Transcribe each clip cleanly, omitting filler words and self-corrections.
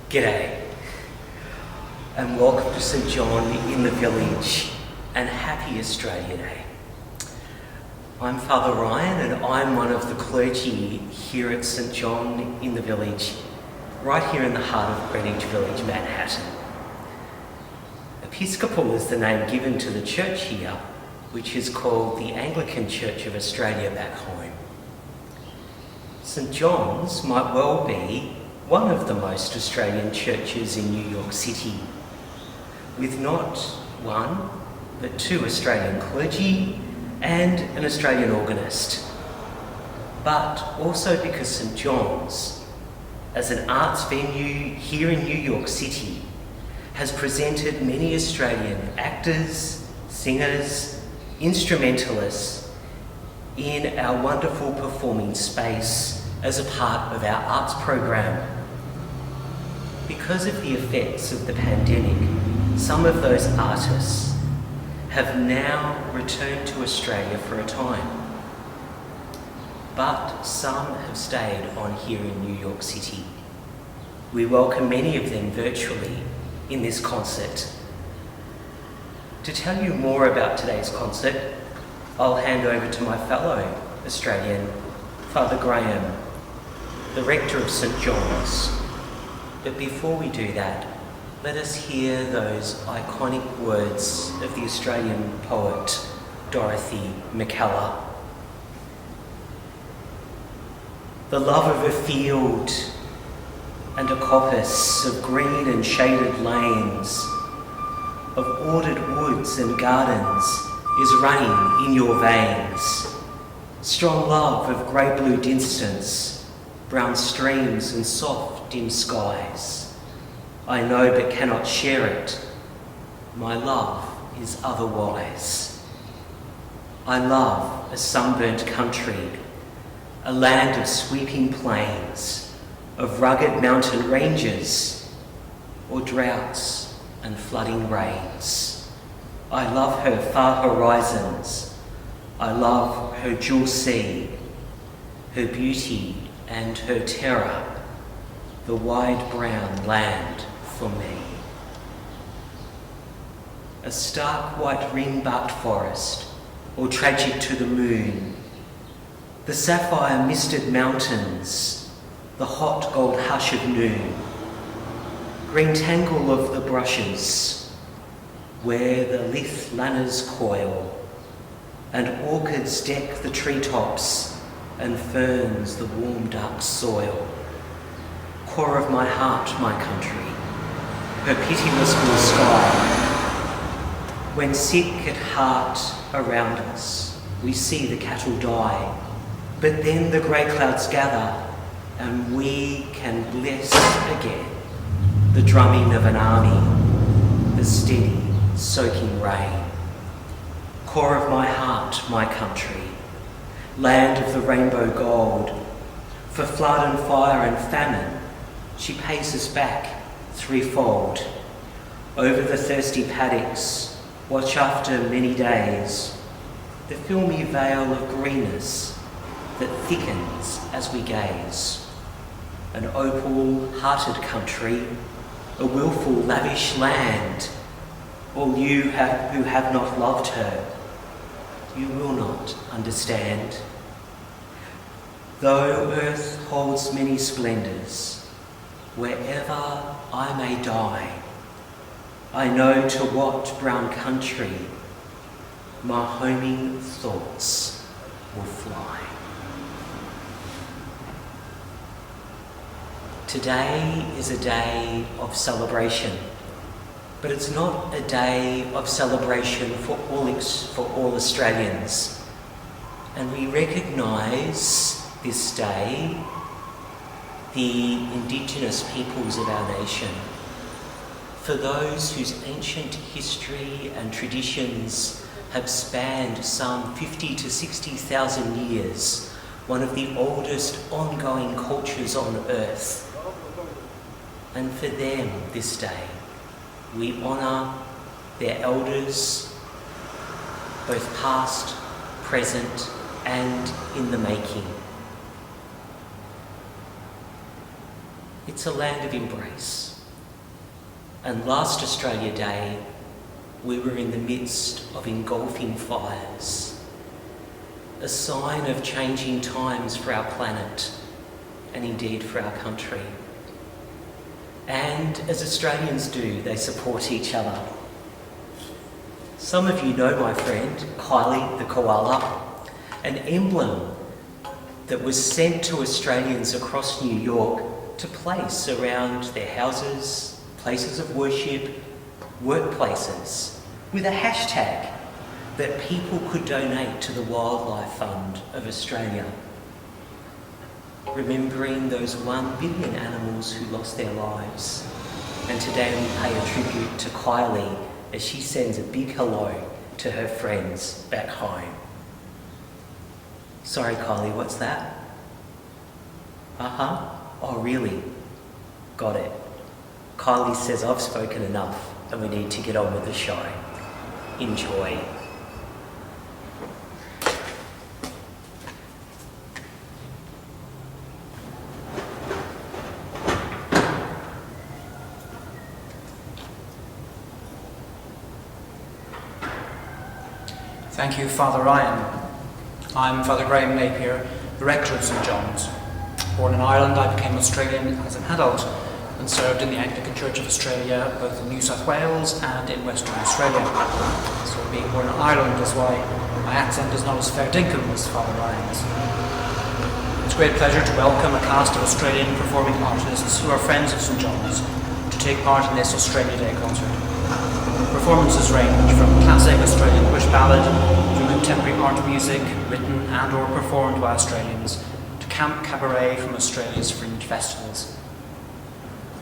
G'day, and welcome to St John in the Village, and happy Australia Day. I'm Father Ryan, and I'm one of the clergy here at St John in the Village, right here in the heart of Greenwich Village, Manhattan. Episcopal is the name given to the church here, which is called the Anglican Church of Australia back home. St John's might well be one of the most Australian churches in New York City, with not one, but two Australian clergy and an Australian organist. But also because St John's, as an arts venue here in New York City, has presented many Australian actors, singers, instrumentalists in our wonderful performing space as a part of our arts program. Because of the effects of the pandemic, some of those artists have now returned to Australia for a time, but some have stayed on here in New York City. We welcome many of them virtually in this concert. To tell you more about today's concert, I'll hand over to my fellow Australian, Father Graham, the rector of St John's. But before we do that, let us hear those iconic words of the Australian poet Dorothy McKellar. The love of a field and a coppice of green and shaded lanes, of ordered woods and gardens, is running in your veins. Strong love of grey-blue distance, brown streams and soft dim skies. I know but cannot share it. My love is otherwise. I love a sunburnt country, a land of sweeping plains, of rugged mountain ranges, or droughts and flooding rains. I love her far horizons. I love her jewel sea, her beauty and her terror, the wide brown land for me. A stark white ring-barked forest, or tragic to the moon, the sapphire misted mountains, the hot gold hush of noon, green tangle of the brushes, where the lithe lanners coil, and orchids deck the treetops, and ferns the warm dark soil. Core of my heart, my country, her pitiless blue sky. When sick at heart around us, we see the cattle die, but then the grey clouds gather, and we can bless again the drumming of an army, the steady, soaking rain. Core of my heart, my country, land of the rainbow gold, for flood and fire and famine, she pays us back threefold. Over the thirsty paddocks, watch after many days, the filmy veil of greenness that thickens as we gaze. An opal-hearted country, a wilful, lavish land. All you who have not loved her, you will not understand. Though earth holds many splendours, wherever I may die, I know to what brown country my homing thoughts will fly. Today is a day of celebration, but it's not a day of celebration for all Australians. And we recognise this day the Indigenous peoples of our nation, for those whose ancient history and traditions have spanned some 50 to 60,000 years, one of the oldest ongoing cultures on earth. And for them this day, we honour their elders, both past, present, and in the making. It's a land of embrace. And last Australia Day, we were in the midst of engulfing fires, a sign of changing times for our planet and indeed for our country. And as Australians do, they support each other. Some of you know my friend, Kneale the koala, an emblem that was sent to Australians across New York to place around their houses, places of worship, workplaces, with a hashtag that people could donate to the Wildlife Fund of Australia, remembering those 1 billion animals who lost their lives. And today we pay a tribute to Kneale as she sends a big hello to her friends back home. Sorry, Kneale, what's that? Oh, really? Got it. Kneale says I've spoken enough and we need to get on with the show. Enjoy. Thank you, Father Ryan. I'm Father Graham Napier, the rector of St John's. Born in Ireland, I became Australian as an adult and served in the Anglican Church of Australia, both in New South Wales and in Western Australia. So being born in Ireland is why my accent is not as fair dinkum as Father Ryan's. It's a great pleasure to welcome a cast of Australian performing artists who are friends of St John's to take part in this Australia Day concert. Performances range from classic Australian bush ballad to contemporary art music written and or performed by Australians to camp cabaret from Australia's fringe festivals.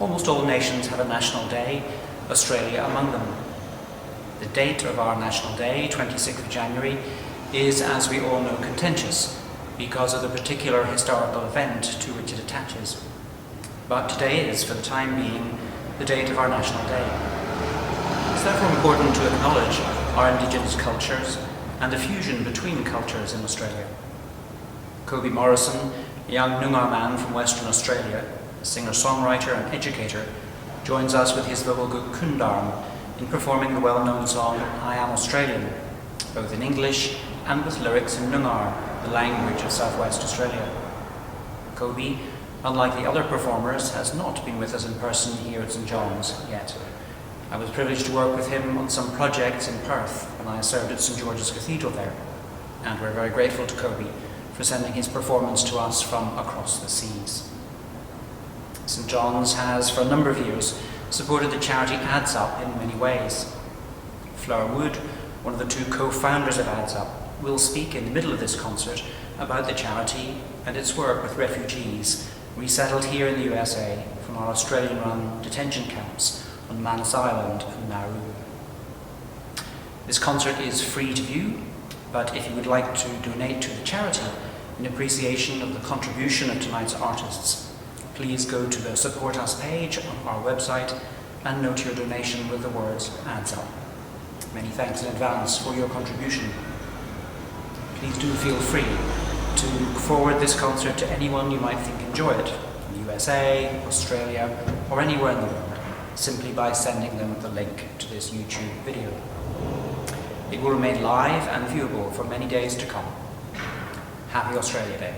Almost all nations have a national day, Australia among them. The date of our national day, 26th of January, is, as we all know, contentious because of the particular historical event to which it attaches. But today is, for the time being, the date of our national day. It's therefore important to acknowledge our Indigenous cultures and the fusion between cultures in Australia. Kobi Morrison, a young Noongar man from Western Australia, a singer-songwriter and educator, joins us with his vocal group Kundarm in performing the well-known song I Am Australian, both in English and with lyrics in Noongar, the language of Southwest Australia. Kobi, unlike the other performers, has not been with us in person here at St John's yet. I was privileged to work with him on some projects in Perth when I served at St George's Cathedral there, and we're very grateful to Kobi for sending his performance to us from across the seas. St John's has, for a number of years, supported the charity Adds Up in many ways. Fleur Wood, one of the two co-founders of Adds Up, will speak in the middle of this concert about the charity and its work with refugees resettled here in the USA from our Australian-run detention camps on Manus Island and Nauru. This concert is free to view, but if you would like to donate to the charity in appreciation of the contribution of tonight's artists, please go to the Support Us page on our website and note your donation with the words Adds Up. Many thanks in advance for your contribution. Please do feel free to forward this concert to anyone you might think enjoy it, in the USA, Australia, or anywhere in the world, simply by sending them the link to this YouTube video. It will remain live and viewable for many days to come. Happy Australia Day.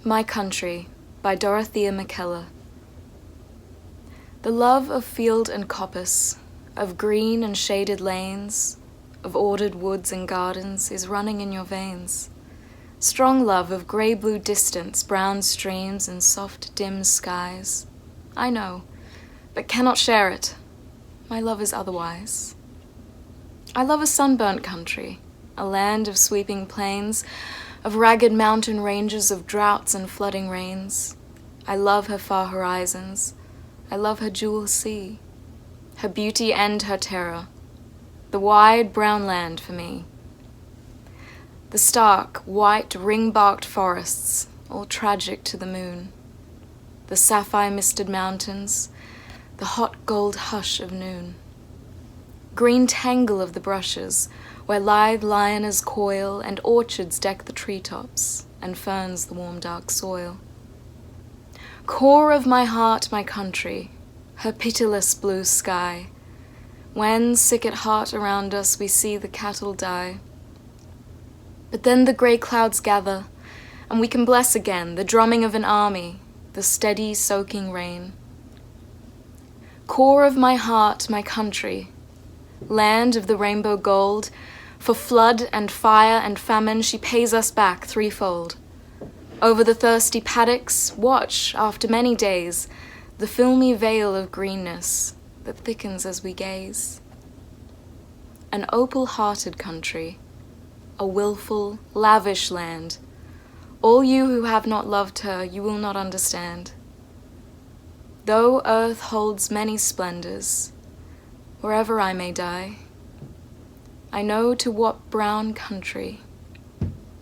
My Country by Dorothea McKellar. The love of field and coppice, of green and shaded lanes, of ordered woods and gardens is running in your veins. Strong love of grey-blue distance, brown streams and soft dim skies. I know, but cannot share it. My love is otherwise. I love a sunburnt country, a land of sweeping plains, of ragged mountain ranges, of droughts and flooding rains. I love her far horizons. I love her jewel sea, her beauty and her terror. The wide brown land for me. The stark, white, ring-barked forests, all tragic to the moon. The sapphire-misted mountains, the hot gold hush of noon. Green tangle of the brushes, where lithe lioners coil, and orchards deck the treetops, and ferns the warm dark soil. Core of my heart, my country, her pitiless blue sky, when, sick at heart around us, we see the cattle die. But then the grey clouds gather, and we can bless again the drumming of an army, the steady soaking rain. Core of my heart, my country, land of the rainbow gold, for flood and fire and famine she pays us back threefold. Over the thirsty paddocks, watch, after many days, the filmy veil of greenness that thickens as we gaze. An opal-hearted country, a willful, lavish land. All you who have not loved her, you will not understand. Though earth holds many splendors, wherever I may die, I know to what brown country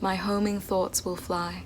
my homing thoughts will fly.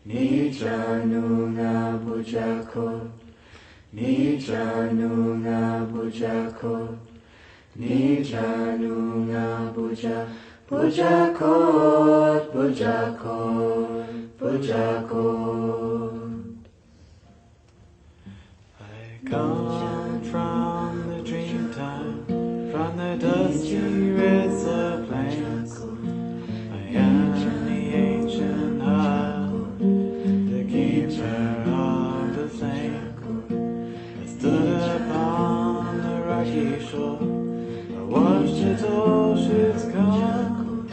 Nijanuna Bujako, Nijanuna Bujako, Nijanuna Buja, Bujakot, Bujakot, Bujakot. I come from the dream time, from the dusty reds of plains. I am the ancient isle, the keeper of the flame. I stood upon the rocky shore, I watched the tall ships come.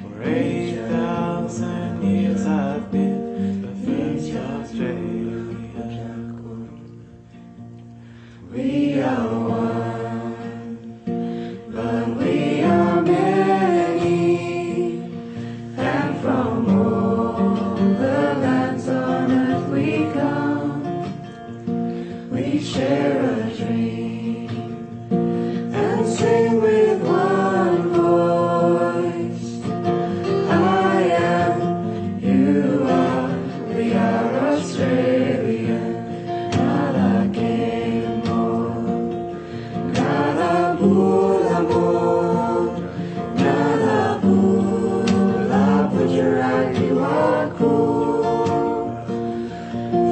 For 8,000 years I've been the first Australian. We are one, but we are many, and from all the lands on earth we come. We share a dream and sing with one voice. I am, you are, we are Australian. Nala Kemo, Nala Bula Mo, Nala Bula Bujuraki Waku,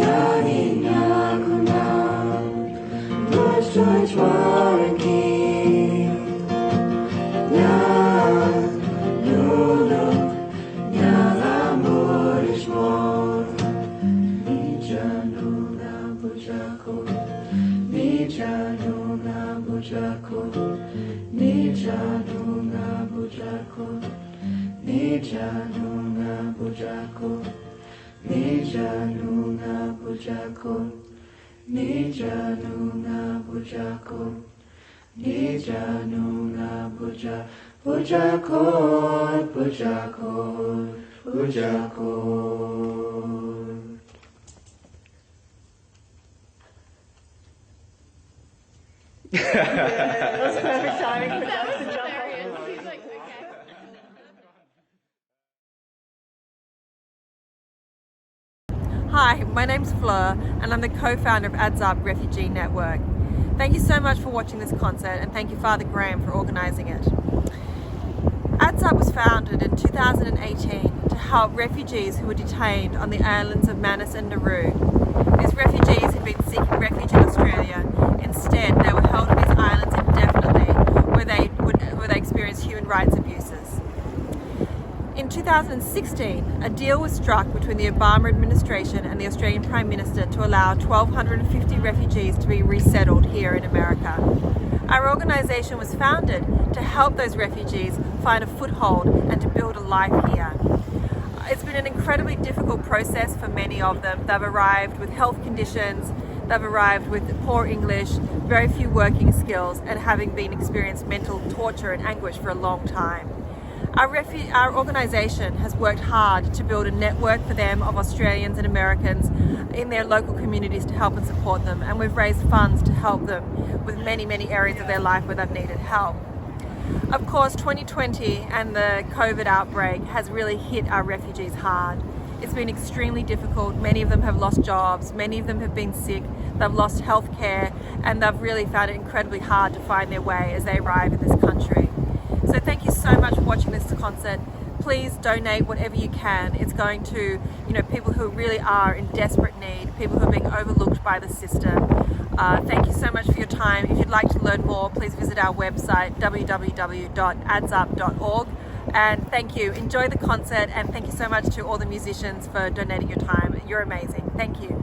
Yani Nakuna, George George Warren King, Nala Nuno, Nala Morish Mon, Nijanuna Bujako, Nijanuna Bujako, Nijanuna Bujako, Nijanuna Bujako, Nijanuna Bujako, Nijanuna Bujako, Nijanuna Buja, Bujakot, Bujakot, Bujakot. That was perfect timing for Jack to jump off. He's like, okay. Hi, my name's Fleur and I'm the co-founder of Adds Up Refugee Network. Thank you so much for watching this concert and thank you Father Graham for organising it. Adds Up was founded in 2018 to help refugees who were detained on the islands of Manus and Nauru. These refugees had been seeking refuge in Australia. Instead, they were held on these islands indefinitely where they experienced human rights abuses. In 2016, a deal was struck between the Obama administration and the Australian Prime Minister to allow 1,250 refugees to be resettled here in America. Our organisation was founded to help those refugees find a foothold and to build a life here. It's been an incredibly difficult process for many of them. They've arrived with health conditions, they've arrived with poor English, very few working skills, and having been experienced mental torture and anguish for a long time. Our organisation has worked hard to build a network for them of Australians and Americans in their local communities to help and support them, and we've raised funds to help them with many, many areas of their life where they've needed help. Of course, 2020 and the COVID outbreak has really hit our refugees hard. It's been extremely difficult. Many of them have lost jobs, many of them have been sick, they've lost health care, and they've really found it incredibly hard to find their way as they arrive in this country. So thank you so much for watching this concert. Please donate whatever you can. It's going to, people who really are in desperate need, people who are being overlooked by the system. Thank you so much for your time. If you'd like to learn more, please visit our website, www.addsup.org. And thank you. Enjoy the concert, and thank you so much to all the musicians for donating your time. You're amazing. Thank you.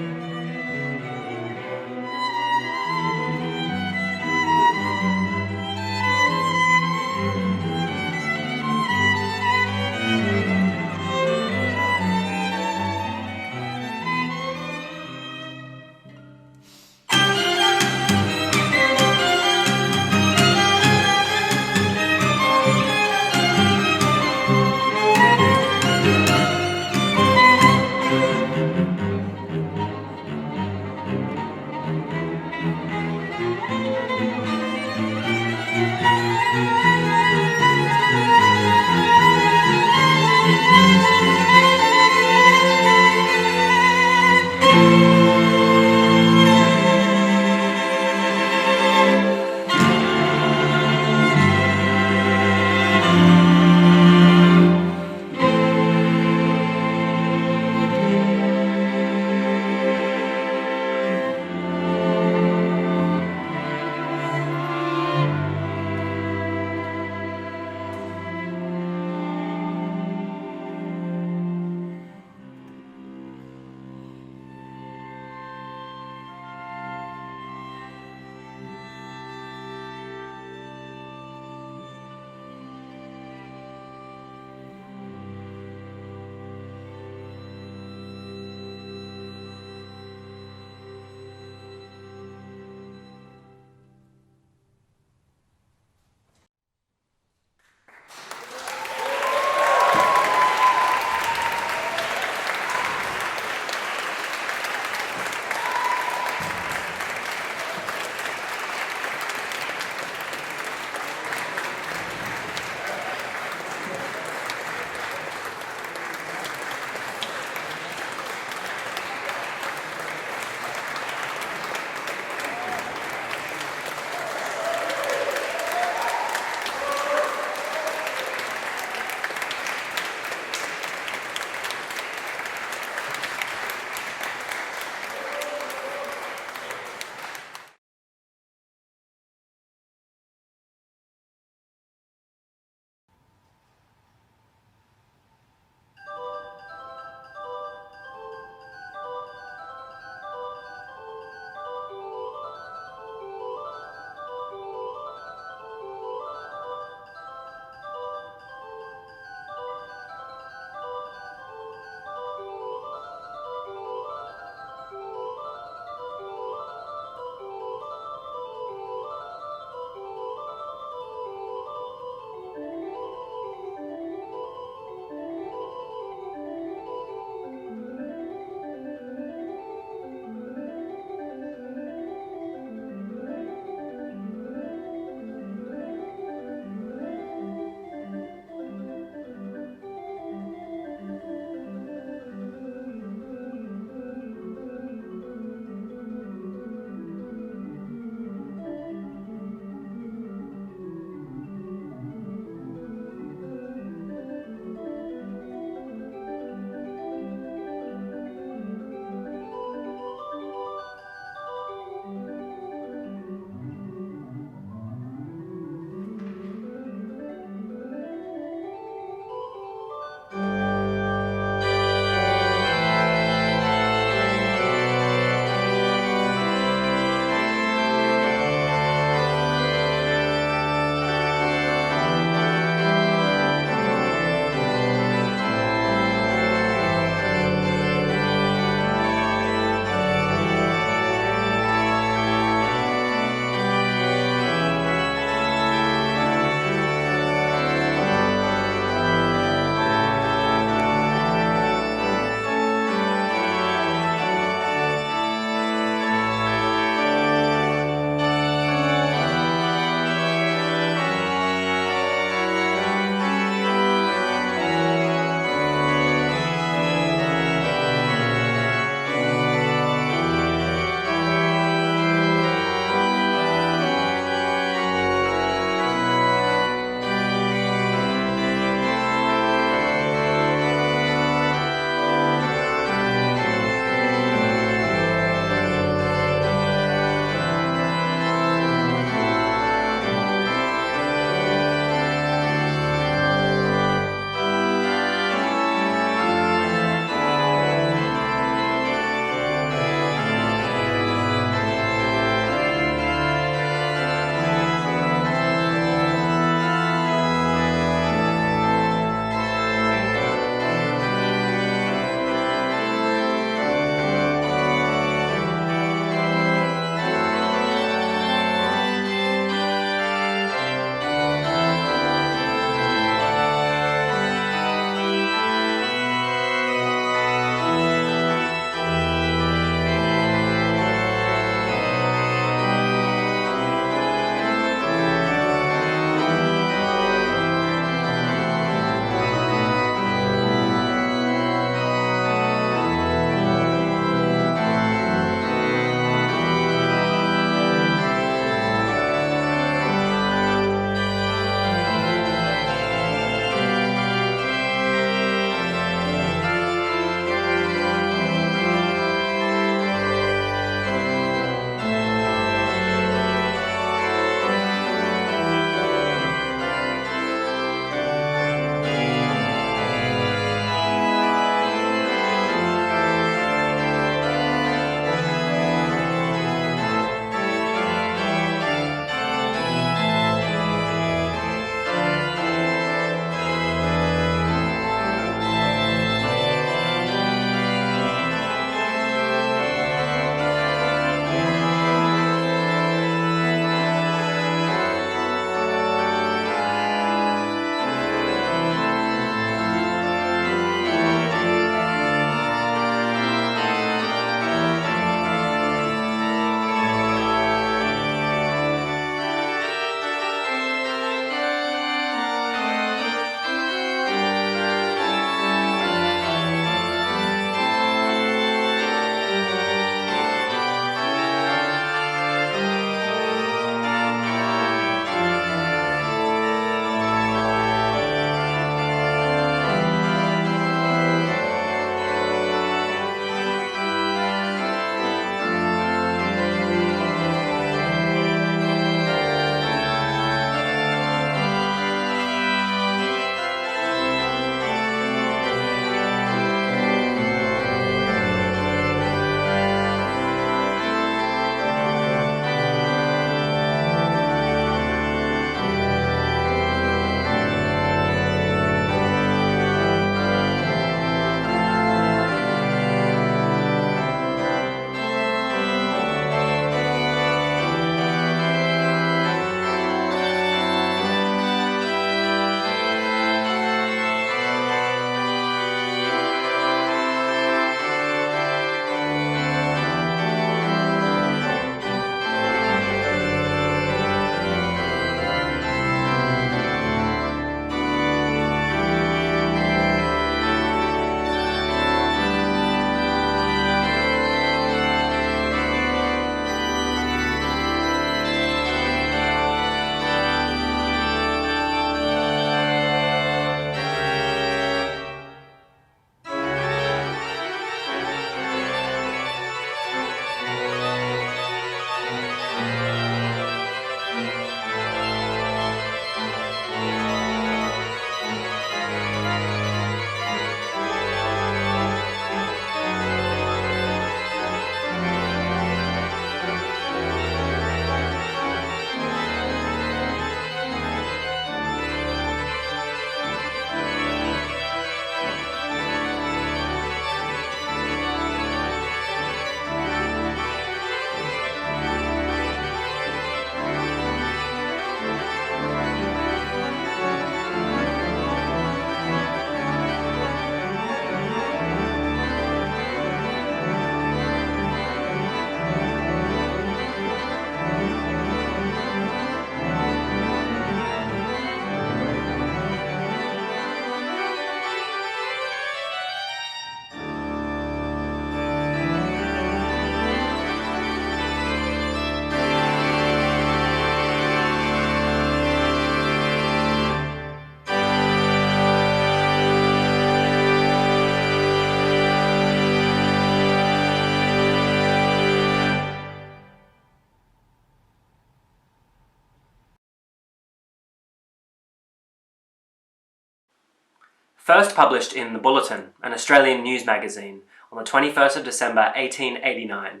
First published in The Bulletin, an Australian news magazine, on the 21st of December 1889,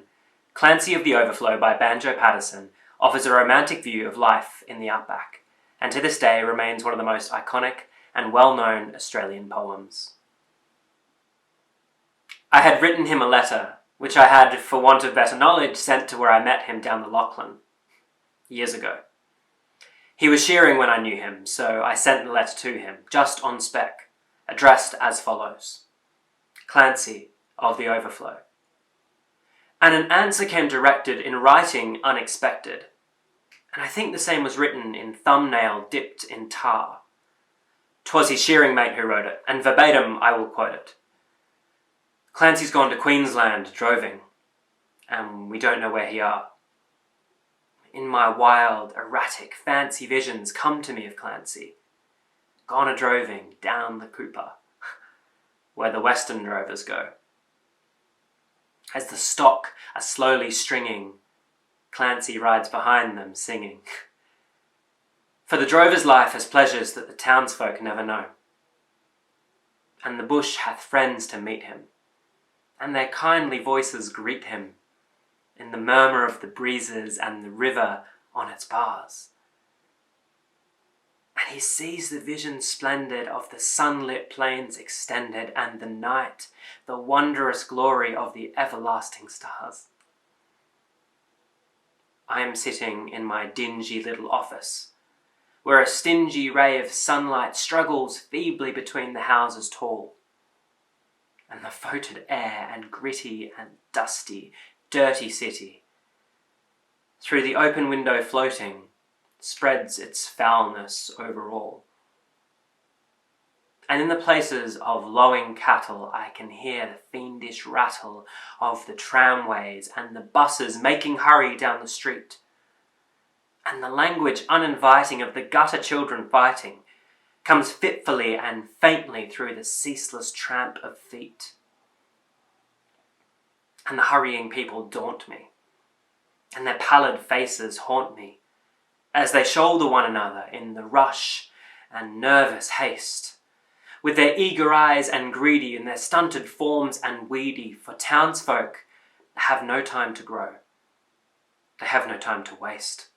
Clancy of the Overflow by Banjo Paterson offers a romantic view of life in the outback, and to this day remains one of the most iconic and well-known Australian poems. I had written him a letter, which I had, for want of better knowledge, sent to where I met him down the Lachlan, years ago. He was shearing when I knew him, so I sent the letter to him, just on spec, addressed as follows: Clancy of the Overflow. And an answer came directed in writing unexpected, and I think the same was written in thumbnail dipped in tar. 'Twas his shearing mate who wrote it, and verbatim I will quote it. Clancy's gone to Queensland droving, and we don't know where he are. In my wild, erratic, fancy visions come to me of Clancy, gone a droving down the Cooper, where the western drovers go. As the stock are slowly stringing, Clancy rides behind them singing. For the drover's life has pleasures that the townsfolk never know, and the bush hath friends to meet him, and their kindly voices greet him in the murmur of the breezes and the river on its bars. And he sees the vision splendid of the sunlit plains extended, and the night, the wondrous glory of the everlasting stars. I am sitting in my dingy little office, where a stingy ray of sunlight struggles feebly between the houses tall, and the foetid air and gritty and dusty, dirty city, through the open window floating, spreads its foulness over all. And in the places of lowing cattle I can hear the fiendish rattle of the tramways and the buses making hurry down the street, and the language uninviting of the gutter children fighting comes fitfully and faintly through the ceaseless tramp of feet. And the hurrying people daunt me, and their pallid faces haunt me, as they shoulder one another in the rush and nervous haste, with their eager eyes and greedy, and their stunted forms and weedy, for townsfolk have no time to grow, they have no time to waste.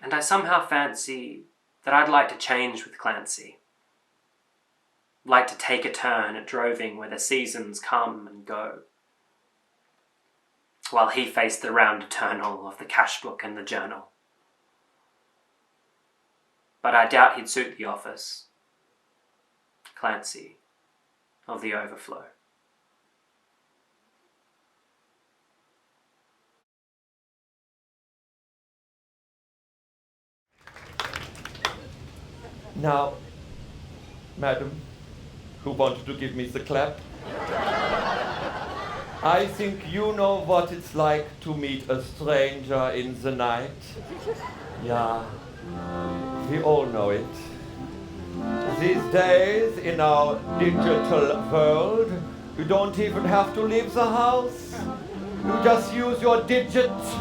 And I somehow fancy that I'd like to change with Clancy, like to take a turn at droving where the seasons come and go, while he faced the round eternal of the cash book and the journal. But I doubt he'd suit the office. Clancy of the Overflow. Now, madam, who wanted to give me the clap, I think you know what it's like to meet a stranger in the night. Yeah, we all know it. These days, in our digital world, you don't even have to leave the house. You just use your digits.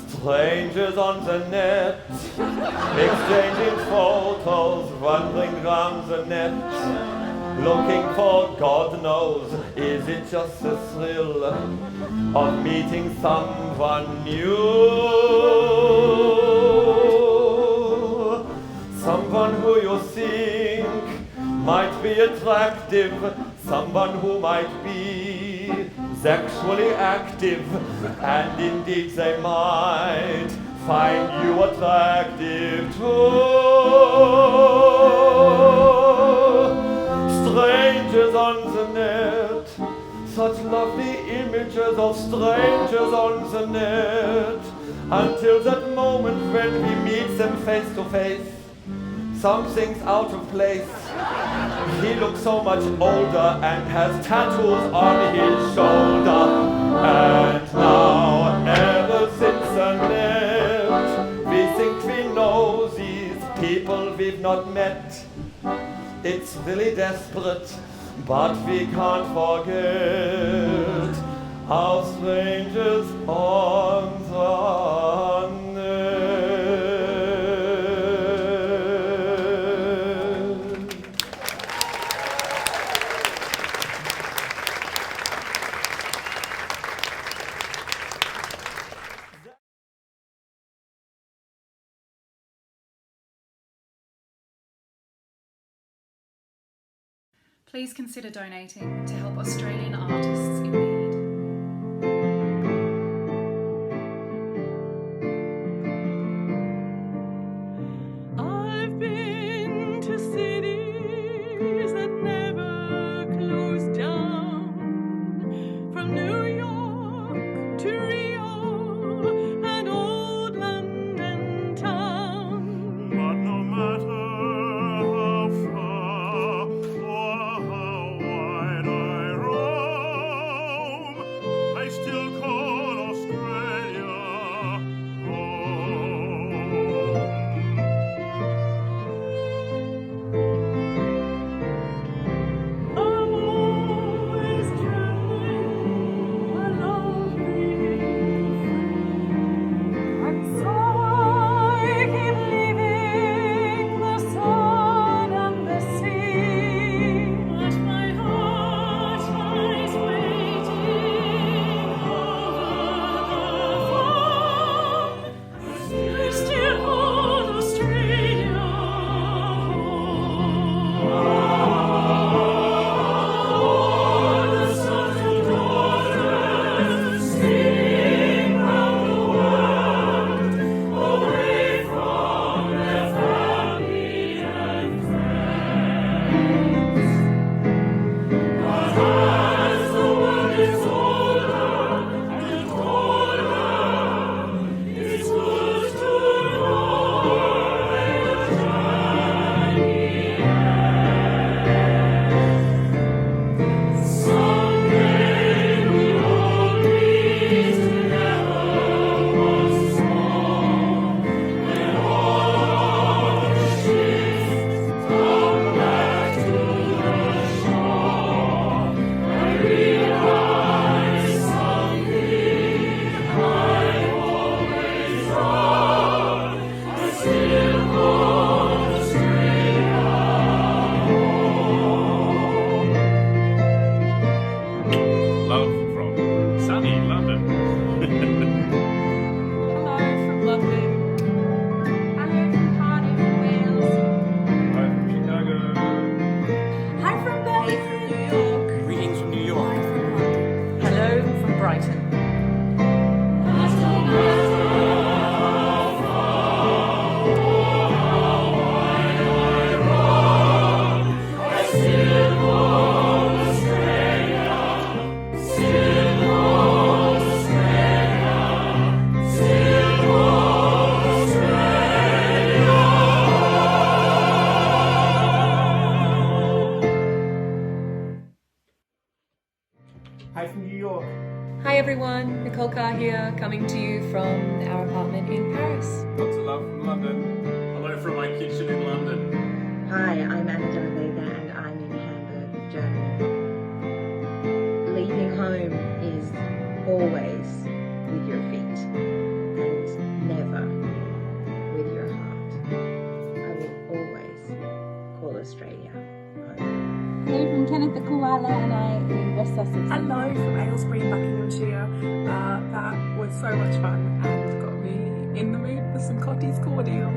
Strangers on the net, exchanging photos, wandering around the net, looking for God knows, is it just the thrill of meeting someone new? Someone who you think might be attractive, someone who might be sexually active, and indeed they might find you attractive too. Strangers on the net, such lovely images of strangers on the net, until that moment when we meet them face to face. Something's out of place. He looks so much older and has tattoos on his shoulder. And now, ever since the net, we think we know these people we've not met. It's really desperate, but we can't forget how strange is on the net. Please consider donating to help Australian artists in need. I've been to cities that never closed down, from New York to Rio and old London town. But no matter how far or how wide I roam, I still call Australia home. I'm always traveling, I love being free, and so I keep leaving the sun and the sea. But my heart lies waiting over the farm. I still hold Australia home. The sons and daughters sing round the world, away from their family and friends. But as the world is older and colder, it's good to know where the journey ends. Someday we'll all meet together once more, when all of the ships come back to the shore. I realize something I've always known. I still hold Australia home. Love from sunny London. Hello from London. Hello from Cardiff, Wales. Hi from Chicago. Hi from Berlin. New York. Greetings from New York. Hello from Brighton. I still hold Australia, still hold Australia, still hold Australia. Hi from New York. Hi everyone, Nicole Carr here, coming to you from our apartment in Paris. Lots of love from London. Hello from my kitchen in London. Hi, I'm Anna Vega and I'm in Hamburg, Germany. Leaving home is always with your feet and never with your heart. I will always call Australia home. Hello from Kenneth the Koala and I in West Sussex. Hello from Aylesbury, Buckinghamshire. That was so much fun and got me in the mood for some Cottee's cordial.